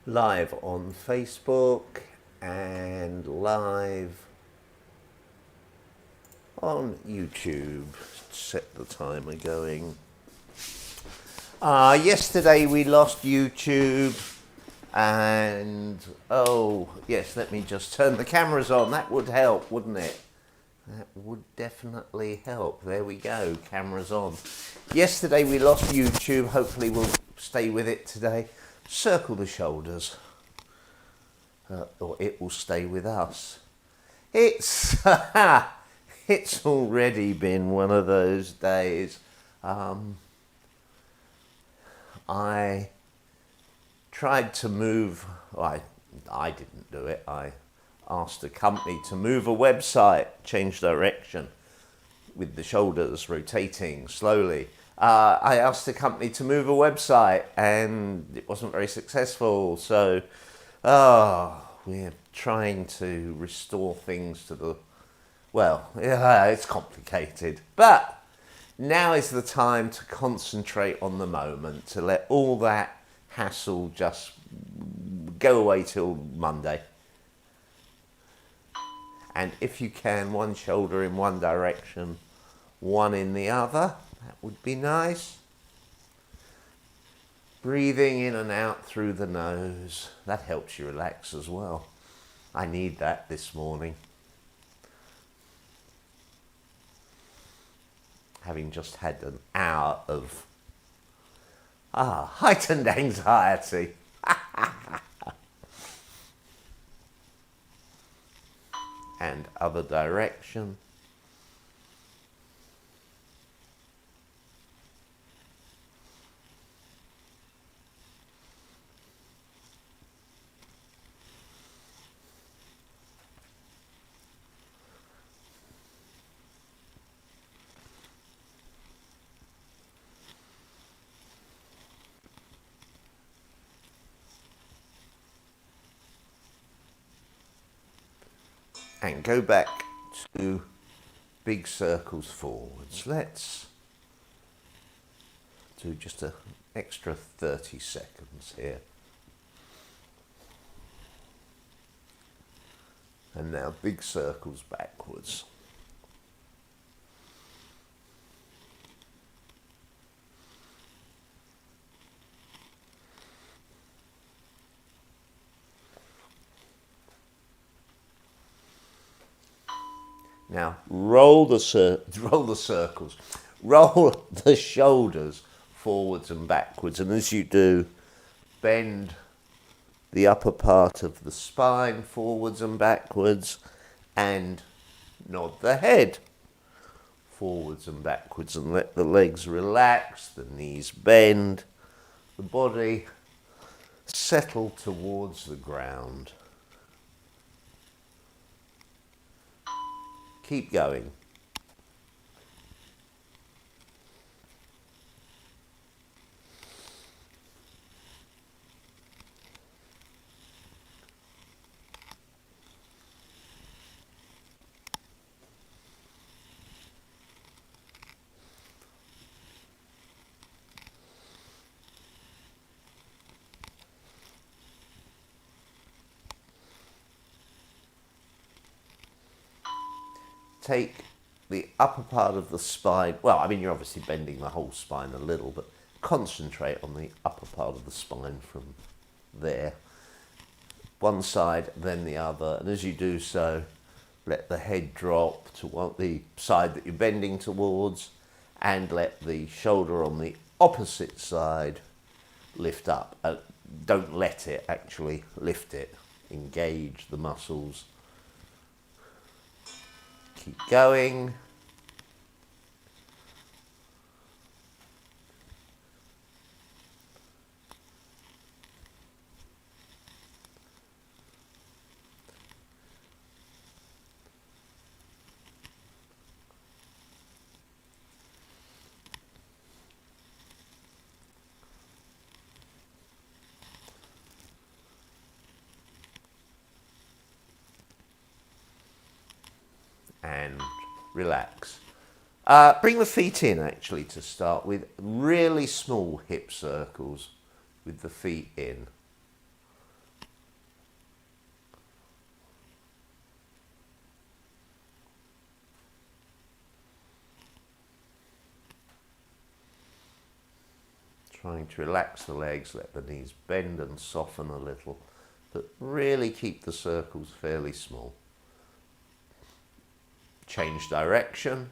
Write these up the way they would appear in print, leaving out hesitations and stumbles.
live on Facebook and live on YouTube. Set the timer going. Yesterday we lost YouTube and oh yes, let me just turn the cameras on. That would help, wouldn't it? That would definitely help. There we go, cameras on. Yesterday we lost YouTube. Hopefully we'll stay with it today. Circle the shoulders, or it will stay with us. It's it's already been one of those days. I tried to move. Well, I didn't do it. I asked a company to move a website, change direction with the shoulders rotating slowly. I asked the company to move a website and it wasn't very successful. So, we're trying to restore things to the, well, yeah, it's complicated. But now is the time to concentrate on the moment, to let all that hassle just go away till Monday. And if you can, one shoulder in one direction, one in the other, that would be nice. Breathing in and out through the nose, that helps you relax as well. I need that this morning. Having just had an hour of heightened anxiety. And other direction. And go back to big circles forwards. Let's do just an extra 30 seconds here. And now big circles backwards. Now roll the circles, roll the shoulders forwards and backwards, and as you do, bend the upper part of the spine forwards and backwards, and nod the head forwards and backwards, and let the legs relax, the knees bend, the body settle towards the ground. Keep going. Take the upper part of the spine, well, I mean, you're obviously bending the whole spine a little, but concentrate on the upper part of the spine from there. One side, then the other, and as you do so, let the head drop to the side that you're bending towards, and let the shoulder on the opposite side lift up. Don't let it, actually lift it. Engage the muscles. Keep going. And relax. Bring the feet in actually to start with. Really small hip circles with the feet in. Trying to relax the legs, let the knees bend and soften a little, but really keep the circles fairly small. Change direction.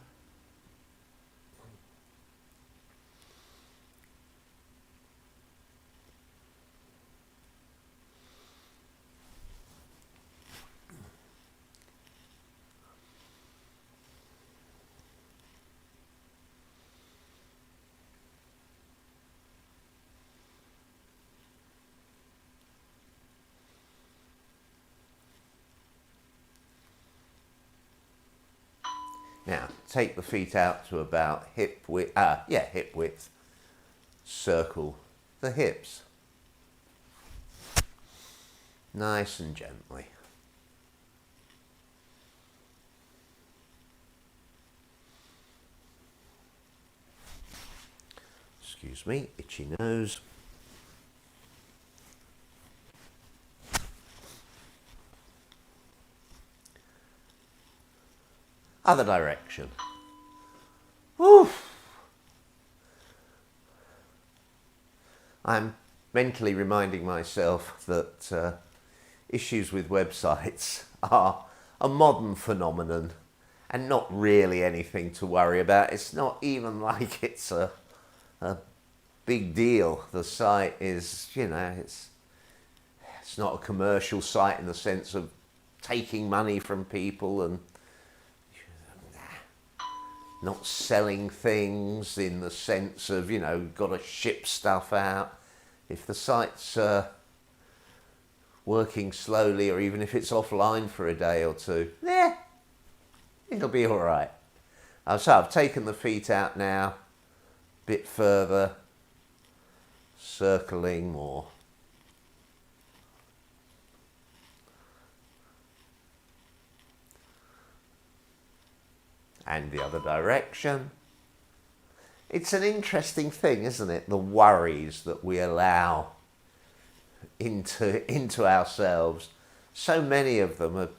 Now, take the feet out to about hip width, hip width. Circle the hips. Nice and gently. Excuse me, itchy nose. Other direction. Woo. I'm mentally reminding myself that issues with websites are a modern phenomenon and not really anything to worry about. It's not even like it's a big deal. The site is, it's not a commercial site in the sense of taking money from people and not selling things in the sense of, got to ship stuff out. If the site's working slowly, or even if it's offline for a day or two, it'll be all right. So I've taken the feet out now, a bit further, circling more. And the other direction. It's an interesting thing, isn't it? The worries that we allow into ourselves. So many of them are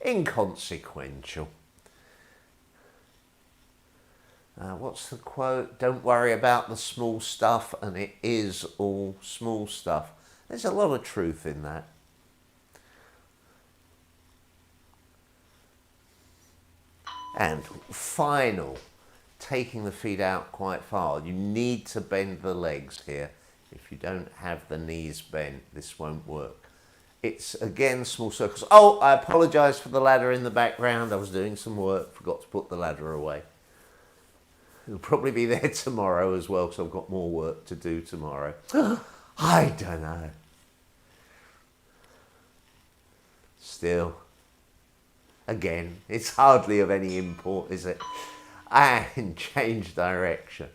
inconsequential. What's the quote? Don't worry about the small stuff, and it is all small stuff. There's a lot of truth in that. And final, taking the feet out quite far. You need to bend the legs here. If you don't have the knees bent, this won't work. It's, again, small circles. Oh, I apologise for the ladder in the background. I was doing some work, forgot to put the ladder away. It'll probably be there tomorrow as well, because I've got more work to do tomorrow. I don't know. Still. Again, it's hardly of any import, is it? And change direction.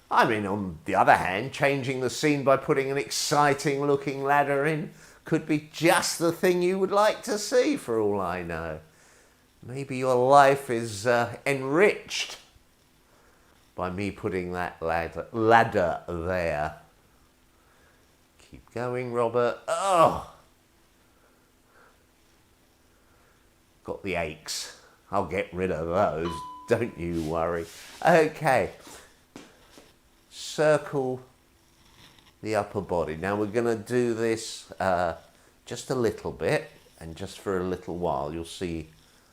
I mean, on the other hand, changing the scene by putting an exciting looking ladder in could be just the thing you would like to see, for all I know. Maybe your life is enriched by me putting that ladder there. Keep going, Robert. Oh! Got the aches. I'll get rid of those. Don't you worry. Okay. Circle the upper body. Now we're going to do this just a little bit, and just for a little while. You'll see,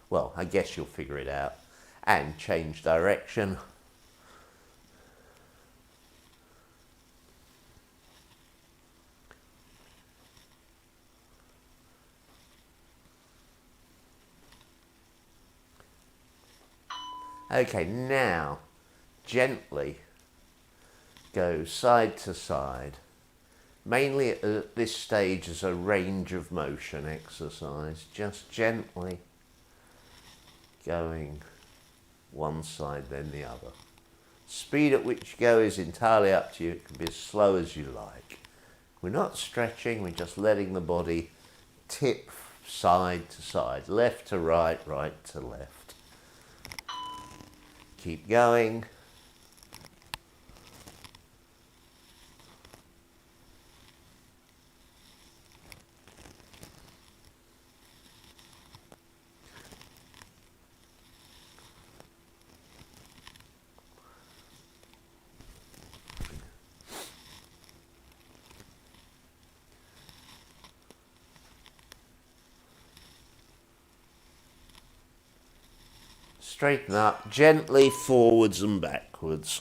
well, I guess you'll figure it out. And change direction. Okay, now gently go side to side, mainly at this stage as a range of motion exercise, just gently going one side then the other. Speed at which you go is entirely up to you. It can be as slow as you like. We're not stretching, we're just letting the body tip side to side, left to right, right to left. Keep going. Straighten up, gently forwards and backwards.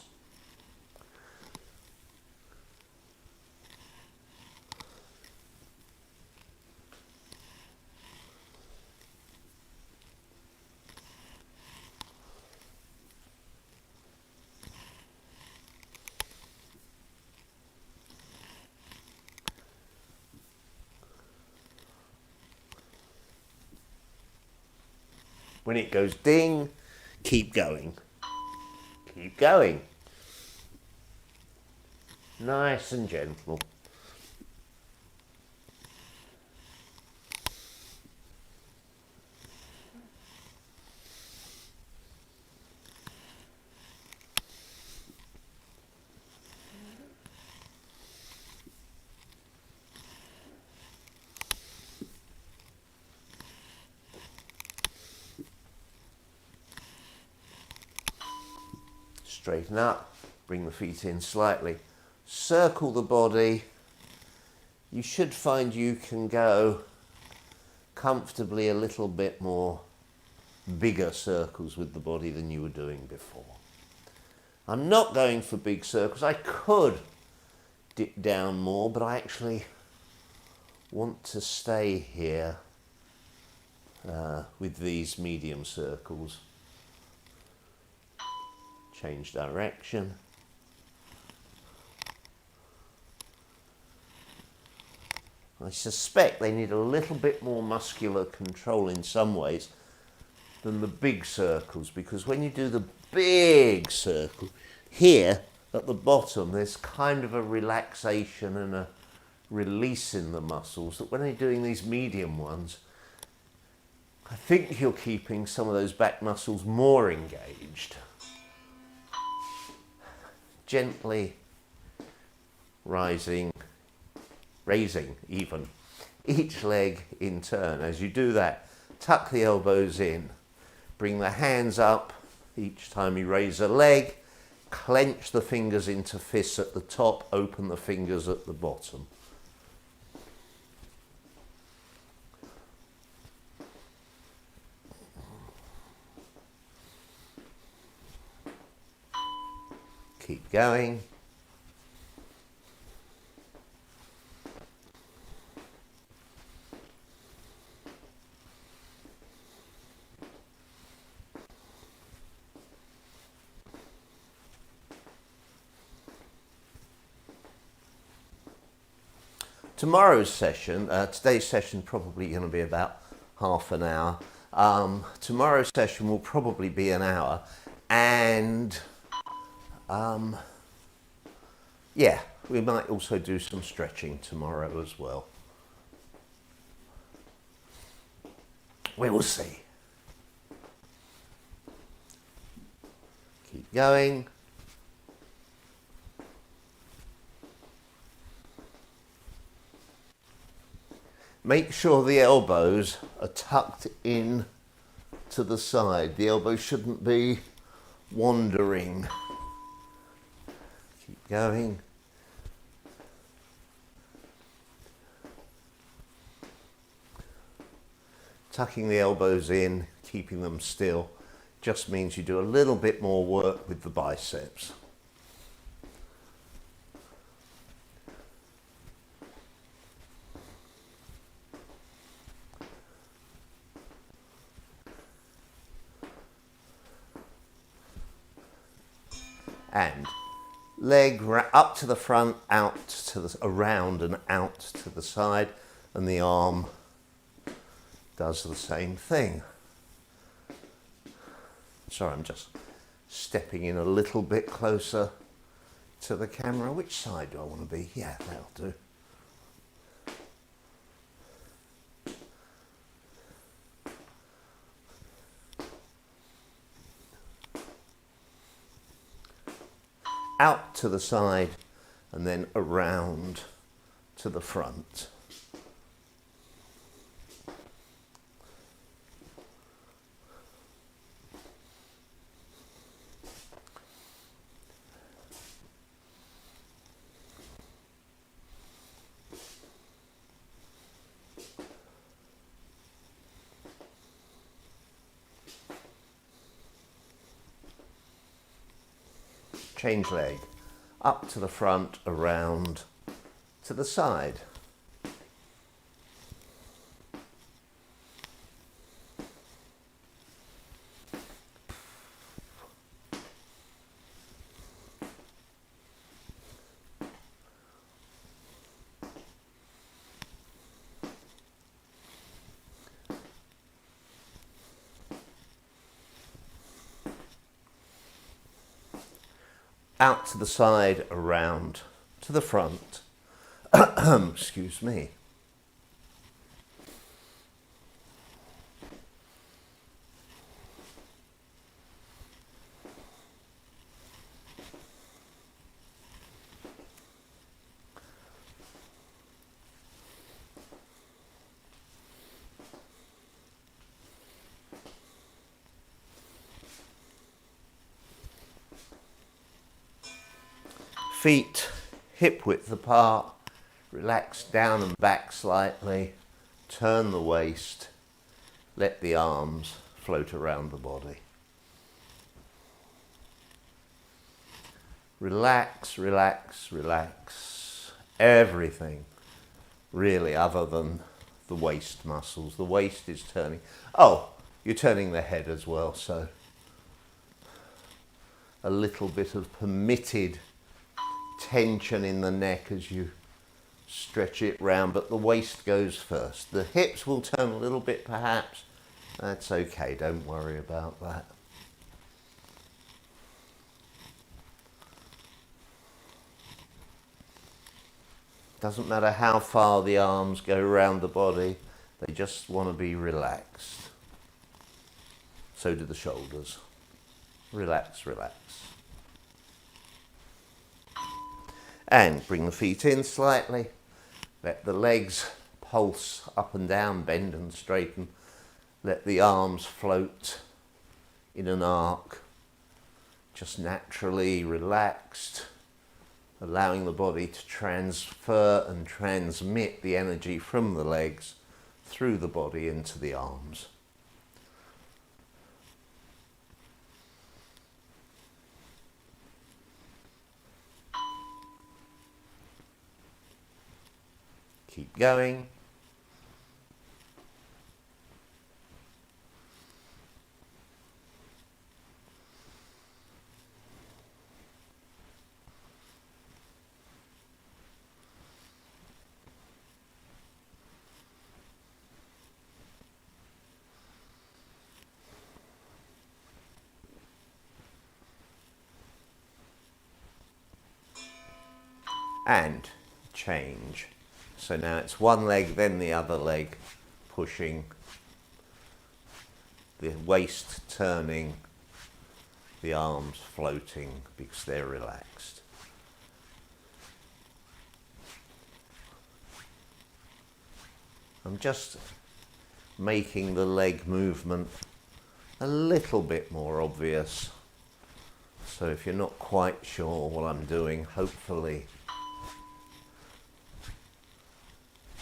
When it goes ding, keep going. Keep going. Nice and gentle. Straighten up, bring the feet in slightly. Circle the body. You should find you can go comfortably a little bit more bigger circles with the body than you were doing before. I'm not going for big circles. I could dip down more, but I actually want to stay here with these medium circles. Change direction. I suspect they need a little bit more muscular control in some ways than the big circles, because when you do the big circle, here at the bottom there's kind of a relaxation and a release in the muscles that when you're doing these medium ones, I think you're keeping some of those back muscles more engaged. Gently raising even each leg in turn. As you do that, tuck the elbows in, bring the hands up each time you raise a leg, clench the fingers into fists at the top, open the fingers at the bottom. Keep going. Tomorrow's session, today's session probably going to be about half an hour. Tomorrow's session will probably be an hour, and yeah, we might also do some stretching tomorrow as well. We will see. Keep going. Make sure the elbows are tucked in to the side. The elbows shouldn't be wandering. Keep going. Tucking the elbows in, keeping them still, just means you do a little bit more work with the biceps. And leg up to the front, out to the around and out to the side, and the arm does the same thing. Sorry, I'm just stepping in a little bit closer to the camera. Which side do I want to be? Yeah, that'll do. Out to the side and then around to the front. change leg, up to the front, around to the side. Out to the side, around to the front. Excuse me. Feet hip width apart, relax down and back slightly, turn the waist, let the arms float around the body. Relax, relax, relax. Everything really other than the waist muscles. The waist is turning. Oh, you're turning the head as well, so a little bit of permitted tension in the neck as you stretch it round, but the waist goes first. The hips will turn a little bit perhaps. That's okay, don't worry about that. Doesn't matter how far the arms go around the body, they just want to be relaxed. So do the shoulders. Relax, relax. And bring the feet in slightly. Let the legs pulse up and down, bend and straighten. Let the arms float in an arc, just naturally relaxed, allowing the body to transfer and transmit the energy from the legs through the body into the arms. Keep going. And change. So now it's one leg, then the other leg, pushing, the waist turning, the arms floating because they're relaxed. I'm just making the leg movement a little bit more obvious. So if you're not quite sure what I'm doing, hopefully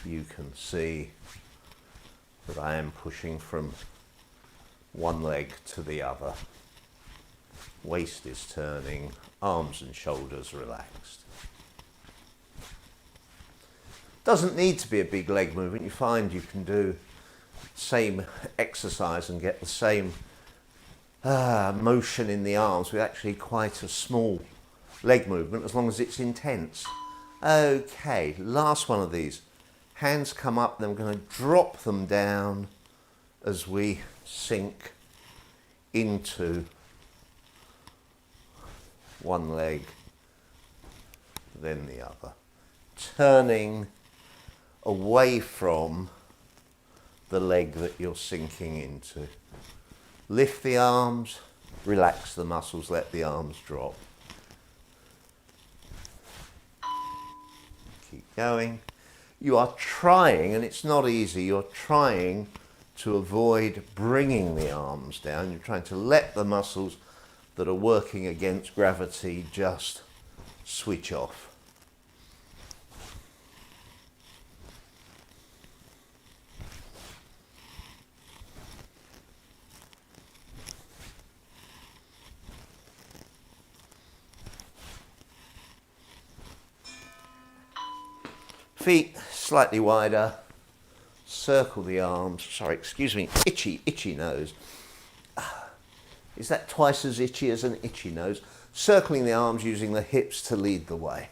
you can see that I am pushing from one leg to the other. Waist is turning, arms and shoulders relaxed. Doesn't need to be a big leg movement. You find you can do the same exercise and get the same motion in the arms with actually quite a small leg movement as long as it's intense. Okay, last one of these. Hands come up, then we're going to drop them down as we sink into one leg, then the other. Turning away from the leg that you're sinking into. Lift the arms, relax the muscles, let the arms drop. Keep going. You are trying, and it's not easy, you're trying to avoid bringing the arms down. You're trying to let the muscles that are working against gravity just switch off. Feet slightly wider, circle the arms. Sorry, excuse me, itchy nose. Is that twice as itchy as an itchy nose? Circling the arms using the hips to lead the way.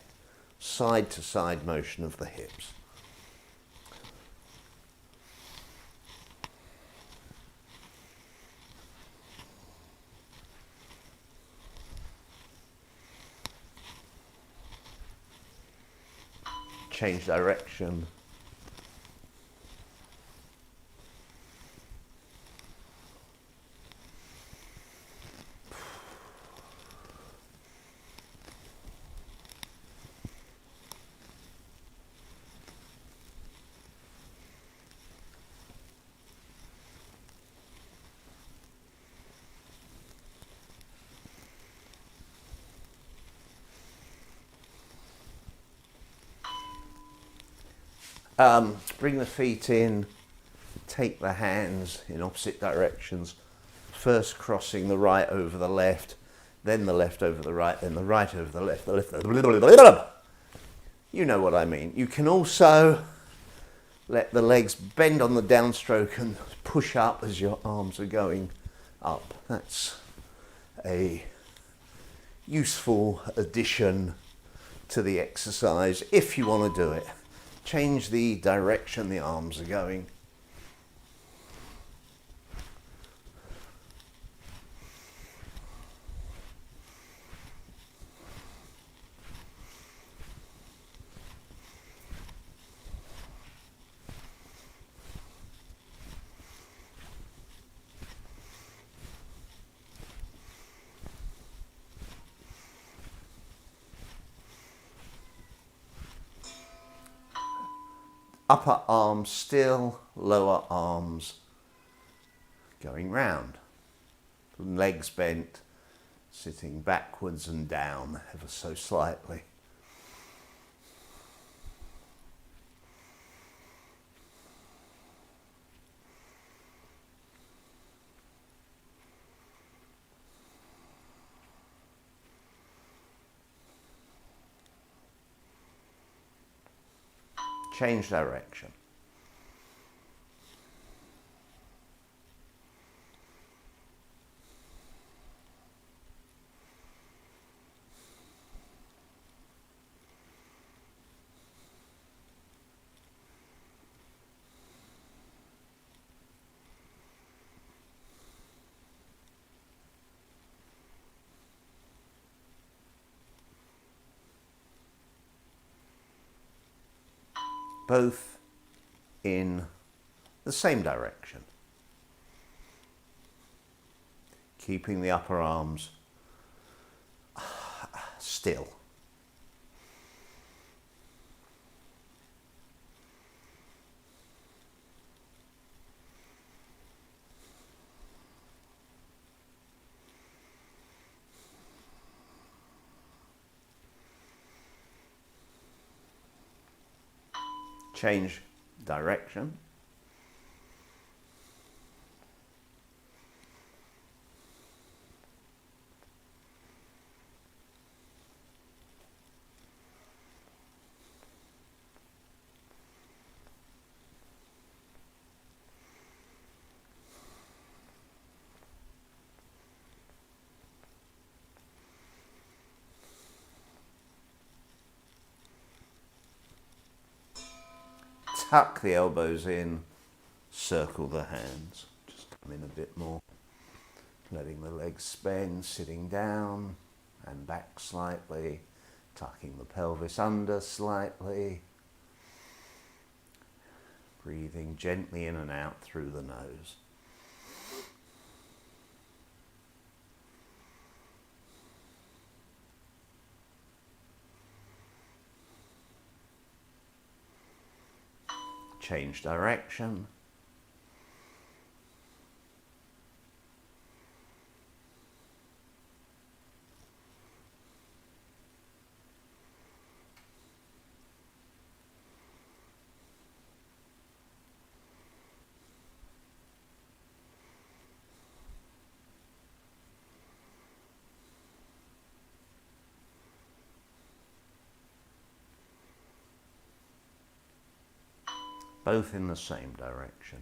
Side to side motion of the hips. Change direction. Bring the feet in, take the hands in opposite directions, first crossing the right over the left, then the left over the right, then the right over the left, the left. You know what I mean. You can also let the legs bend on the downstroke and push up as your arms are going up. That's a useful addition to the exercise if you want to do it. Change the direction the arms are going. Upper arms still, lower arms going round. Legs bent, sitting backwards and down ever so slightly. Change direction. Both in the same direction. Keeping the upper arms still. Change direction. Tuck the elbows in, circle the hands. Just come in a bit more. Letting the legs bend, sitting down and back slightly. Tucking the pelvis under slightly. Breathing gently in and out through the nose. Change direction. both in the same direction,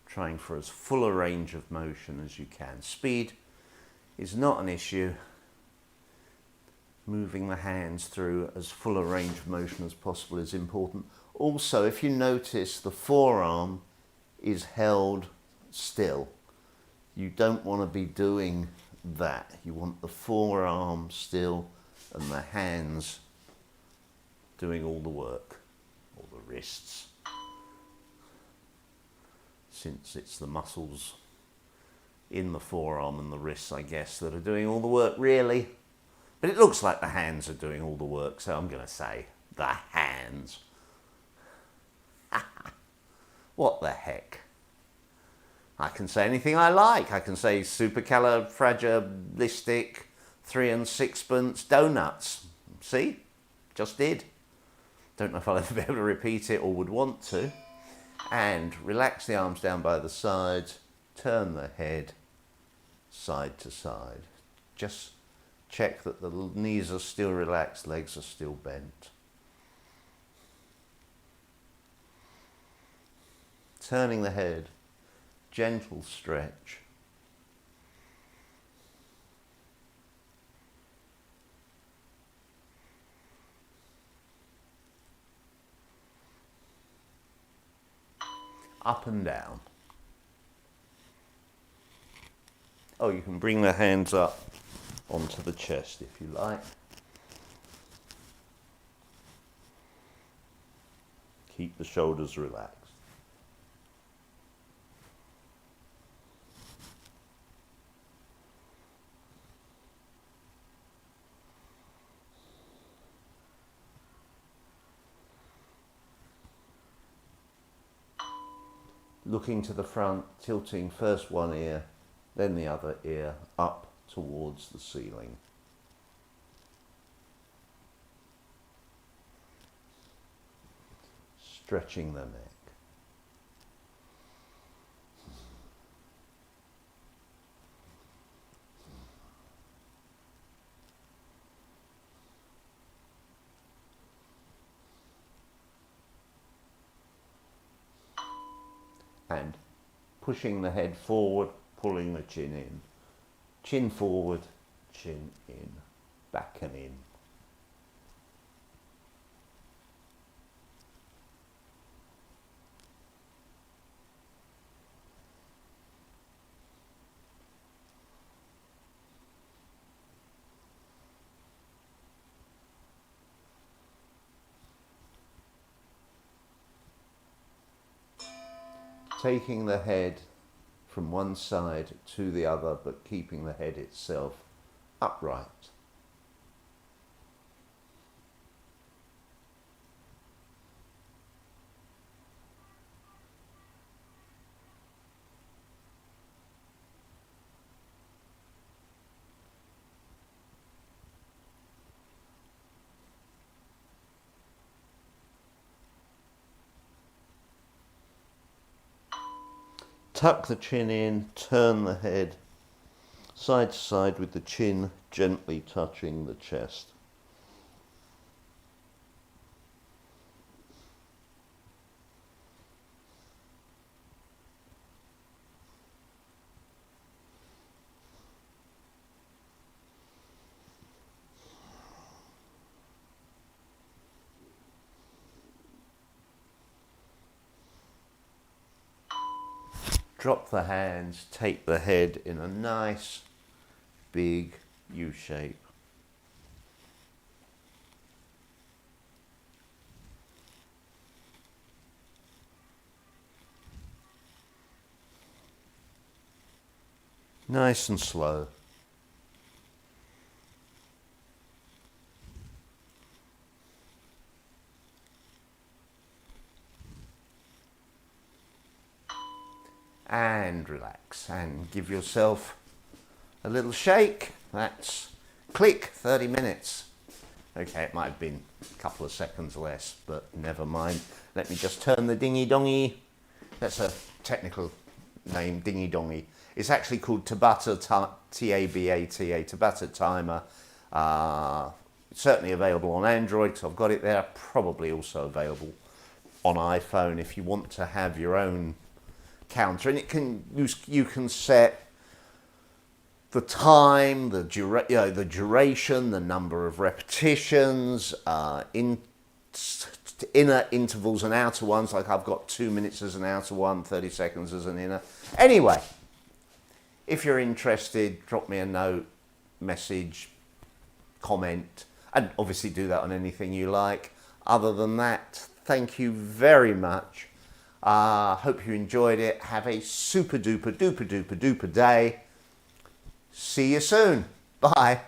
trying for as full a range of motion as you can. Speed is not an issue. Moving the hands through as full a range of motion as possible is important. Also, if you notice, the forearm is held still. You don't want to be doing that. You want the forearm still and the hands doing all the work, or the wrists, since it's the muscles in the forearm and the wrists, I guess, that are doing all the work, really. But it looks like the hands are doing all the work, so I'm going to say the hands. What the heck? I can say anything I like. I can say supercalifragilistic 3 and 6 donuts. See? Just did. Don't know if I'll ever be able to repeat it or would want to. And relax the arms down by the sides. Turn the head side to side. Just check that the knees are still relaxed, legs are still bent. Turning the head, gentle stretch. Up and down. Oh, you can bring the hands up onto the chest if you like. Keep the shoulders relaxed. Looking to the front, tilting first one ear, then the other ear up towards the ceiling. Stretching the neck. And pushing the head forward, pulling the chin in. Chin forward, chin in, back and in. Taking the head from one side to the other, but keeping the head itself upright. Tuck the chin in, turn the head side to side with the chin gently touching the chest. Drop the hands, take the head in a nice big U shape. Nice and slow. And relax and give yourself a little shake. That's click, 30 minutes. Okay, it might have been a couple of seconds less, but never mind. Let me just turn the dingy dongy. That's a technical name, dingy dongy. It's actually called Tabata, T-A-B-A-T-A, Tabata timer. Certainly available on Android, so I've got it there. Probably also available on iPhone if you want to have your own counter, and you can set the time, the duration, the number of repetitions, inner intervals and outer ones. Like I've got 2 minutes as an outer one, 30 seconds as an inner. Anyway, if you're interested, drop me a note, message, comment, and obviously do that on anything you like. Other than that, thank you very much. Hope you enjoyed it. Have a super duper duper duper duper day. See you soon. Bye.